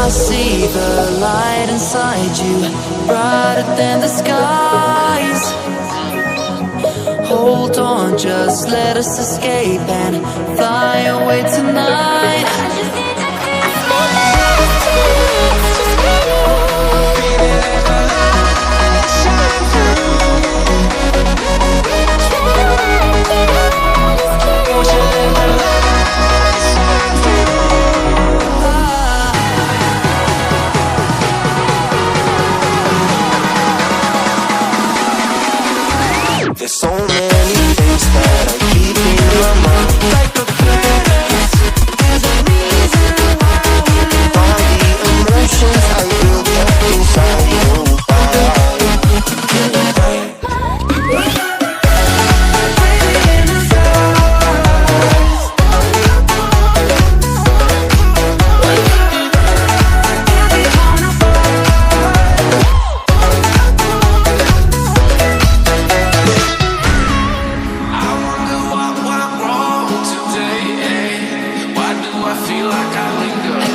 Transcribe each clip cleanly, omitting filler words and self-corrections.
I see the light inside you, brighter than the skies. Hold on, just let us escape and fly away tonight. There's so many things that I keep in my mind, like a past. There's a reason why we live. All the emotions I built up inside you.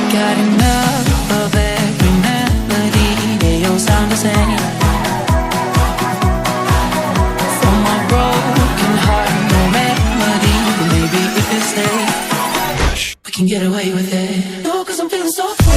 Got enough of every melody, they all sound the same. For my broken heart, no remedy, but maybe if you stay, we can get away with it. No, 'cause I'm feeling so free.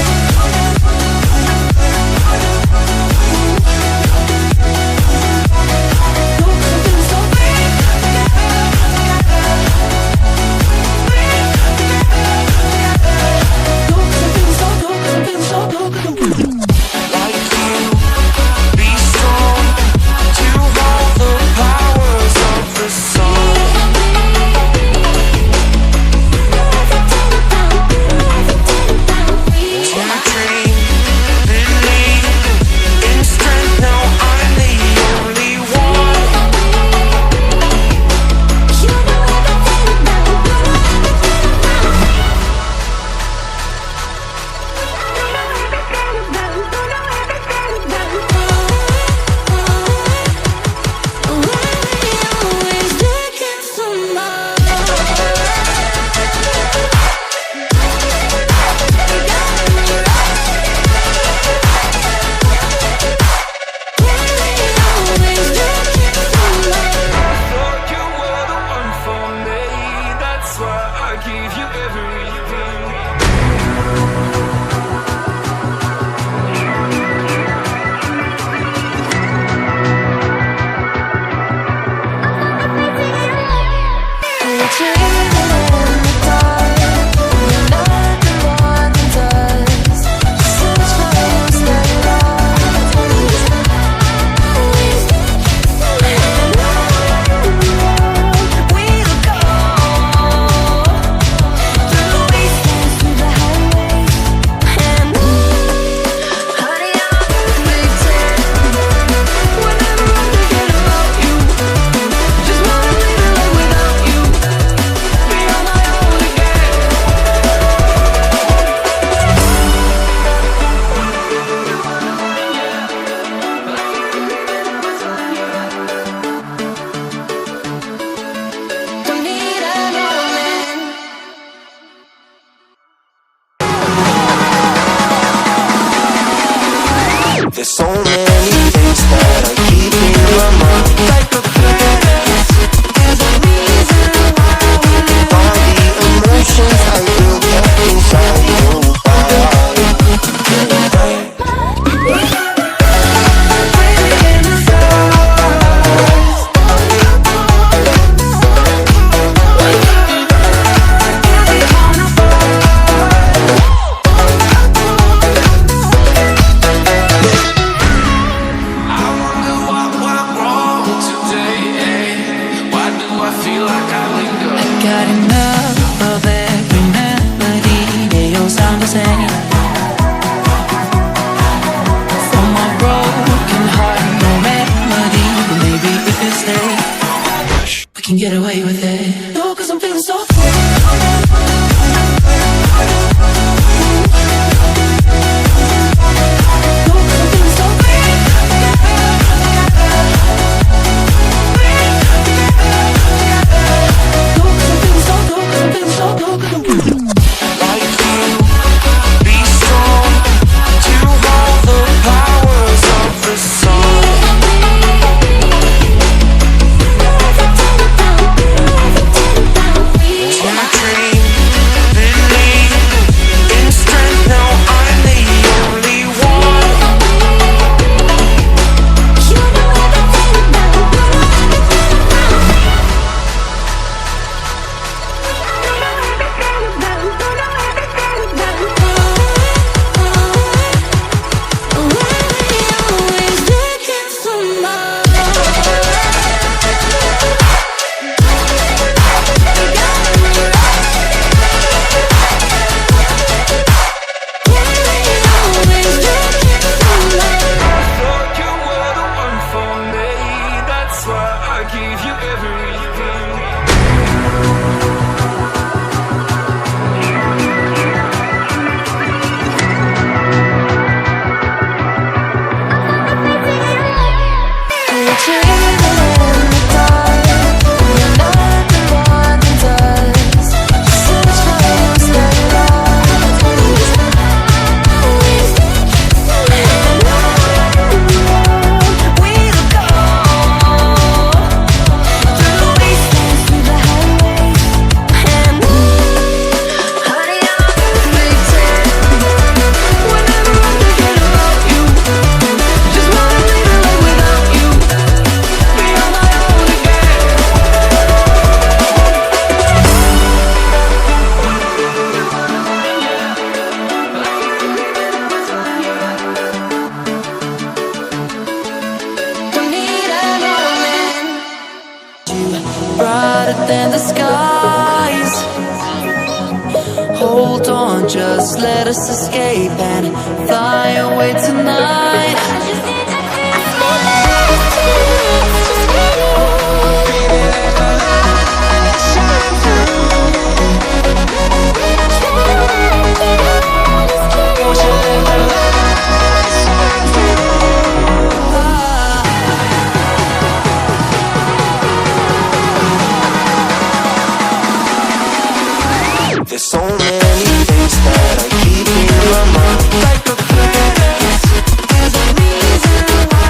There's so many things that I keep in my mind, like a past. There's a reason why we live. All the emotions I built up inside you. Hold on, just let us escape and fly away tonight. There's so many things that I keep in my mind, like a place. There's a reason why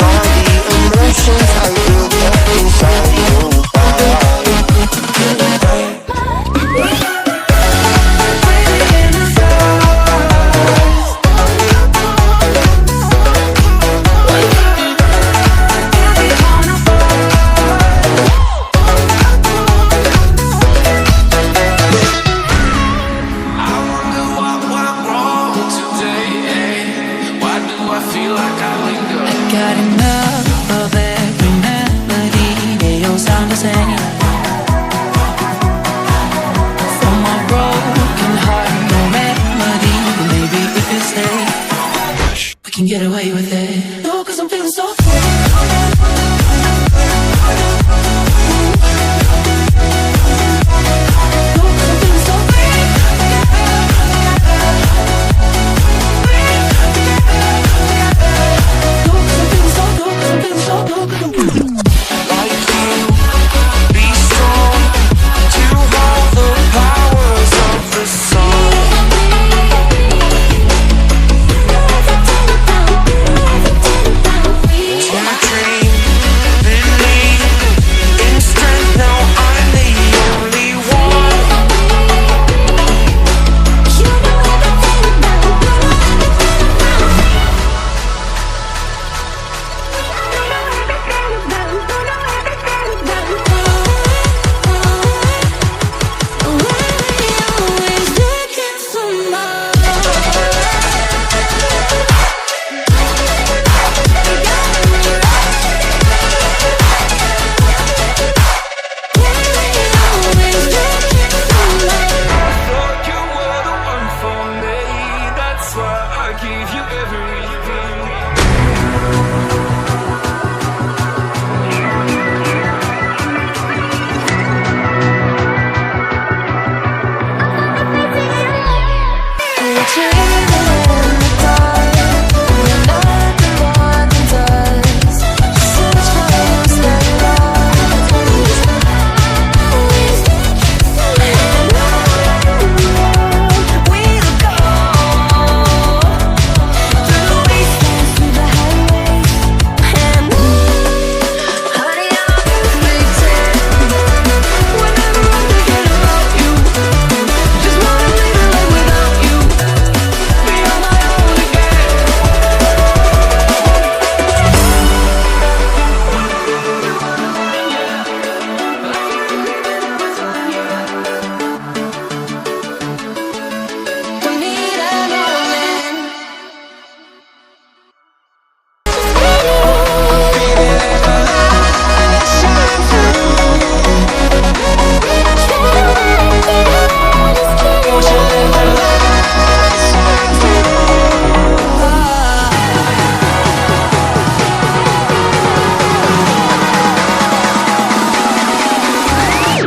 all the emotions I built up inside your body. Got enough of every melody. They all sound the same. From my broken heart, no remedy. But maybe if you stay, we can get away with it. No, 'cause I'm feeling so free.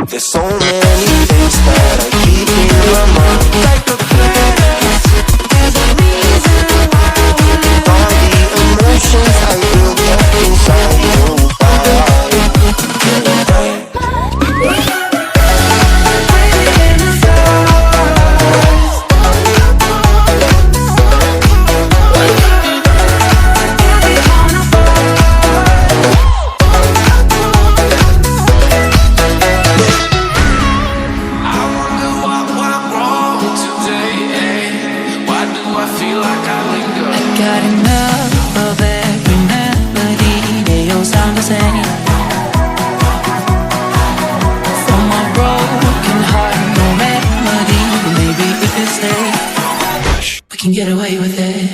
There's so many things that I keep in my mind, like a place. There's a reason why all the emotions I built up inside your body. Got enough of every melody. They all sound the same. From my broken heart, no remedy. But maybe if you stay, we can get away with it.